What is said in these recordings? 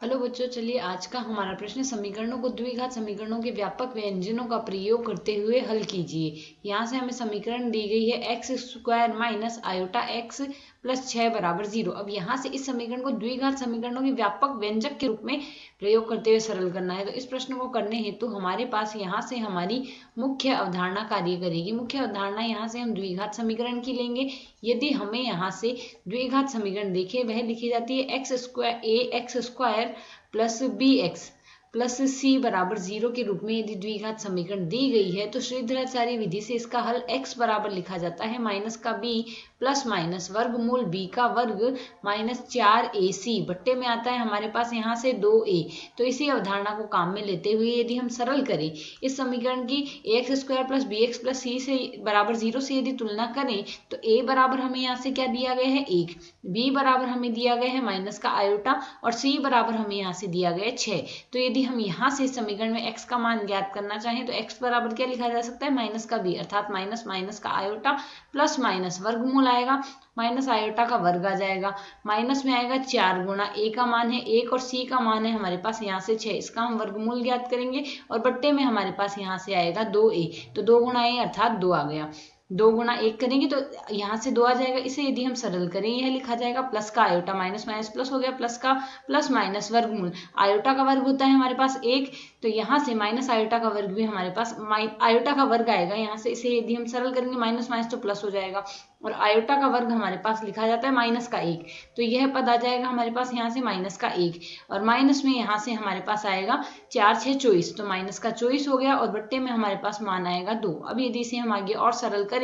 Hello बच्चों, चलिए आज का हमारा प्रश्न समीकरणों को द्विघात समीकरणों के व्यापक व्यंजनों का प्रयोग करते हुए हल कीजिए। यहाँ से हमें समीकरण दी गई है x square minus iota x plus 6 बराबर 0। अब यहाँ से इस समीकरण को द्विघात समीकरणों के व्यापक व्यंजक के रूप में प्रयोग करते हुए सरल करना है। तो इस प्रश्न को करने हेतु हमारे पास यहाँ से हमारी मुख्य अवधारणा कार्य करेगी। मुख्य अवधारणा यहाँ से हम द्विघात समीकरण की लेंगे। यदि हमें यहाँ से द्विघात समीकरण देखें, वह लिखी जाती है x square plus b x plus c बराबर 0 के रूप में यदि द्विघात समीकरण दी गई है तो श्रीधराचार्य विधि से इसका हल x बराबर लिखा जाता है माइनस का b प्लस माइनस वर्गमूल b का वर्ग माइनस 4ac बट्टे में आता है हमारे पास यहाँ से 2a। तो इसी अवधारणा को काम में लेते हुए यदि हम सरल करें इस समीकरण की x square plus b x plus c से बराबर 0 से यदि तुलना करें तो a बराबर हमें यहाँ से क्या दिया गया है 1, b बराबर हमें दिया गया है माइनस का आयोटा और c बराबर हमें यहाँ से दिया गया है 6। तो यदि हम यहाँ से इस समीकरण में x का मान ज्ञात करना चाहें तो x बराबर क्या लिखा जा सकता है माइनस का b अर्थात माइनस माइनस का आयोटा प्लस माइनस वर्गमूल आएगा माइनस आयोटा का वर्ग आ जाएगा माइनस में आएगा 4 गुणा a का मान है 1 और c का मान है हमारे पास यहाँ से 6। इसका हम वर्गमूल ज्ञात करेंगे और बट्टे में हमारे पास यहाँ से आएगा 2a। तो 2 गुणा a अर्थात 2 आ गया। 2 गुणा 1 करेंगे तो यहाँ से 2 आ जाएगा। इसे यदि हम सरल करें यह लिखा जाएगा प्लस का आयोटा माइनस माइनस प्लस हो गया प्लस का प्लस माइनस वर्गमूल आयोटा का वर्ग होता है हमारे पास 1। तो यहाँ से माइनस आयोटा का वर्ग भी हमारे पास आयोटा का वर्ग आएगा यहाँ से। इसे यदि हम सरल करेंगे माइनस माइनस तो प्लस हो जाएगा और आयोटा का वर्ग हमारे पास लिखा जाता है माइनस का 1। तो यह पद आ जाएगा हमारे पास यहाँ से माइनस का 1 और माइनस में यहाँ से हमारे पास आएगा 4 6 24। तो माइनस का 24 हो गया और बट्टे में हमारे पास मान आएगा 2। अब यदि इसे हम आगे और सरल करें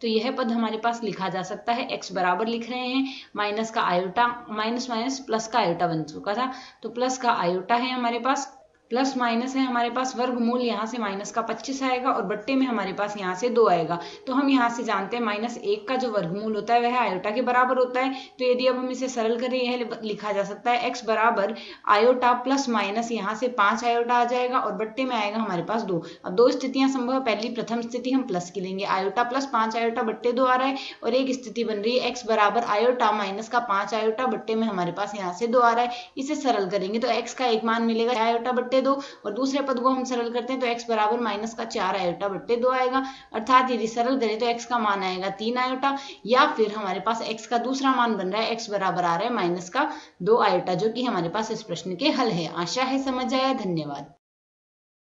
तो यह पद हमारे पास लिखा जा सकता है x बराबर लिख रहे हैं माइनस का आयोटा माइनस माइनस प्लस का आयोटा बन चुका था तो प्लस का आयोटा है हमारे पास प्लस माइनस है हमारे पास वर्गमूल यहाँ से माइनस का 25 आएगा और बट्टे में हमारे पास यहाँ से 2 आएगा। तो हम यहाँ से जानते हैं माइनस 1 का जो वर्गमूल होता है वह आयोटा के बराबर होता है। तो यदि अब हम इसे सरल करें यह लिखा जा सकता है x बराबर आयोटा प्लस माइनस यहाँ से 5 आयोटा आ जाएगा और बट्टे में आएगा हमारे पास 2। अब 2 स्थितियां संभव। पहली प्रथम स्थिति हम प्लस की लेंगे आयोटा प्लस 5 आयोटा बट्टे 2 आ रहा है और एक स्थिति बन रही है x बराबर आयोटा माइनस का 5 आयोटा बट्टे में हमारे पास यहाँ से 2 आ रहा है। इसे सरल करेंगे तो x का एक मान मिलेगा आयोटा बट्टे 2 और दूसरे पद को हम सरल करते हैं तो x बराबर माइनस का 4 आयोटा बट्टे 2 आएगा अर्थात यदि सरल करें तो x का मान आएगा 3 आयोटा या फिर हमारे पास x का दूसरा मान बन रहा है x बराबर आ रहा है माइनस का 2 आयोटा जो कि हमारे पास इस प्रश्न के हल है। आशा है समझ आया। धन्यवाद।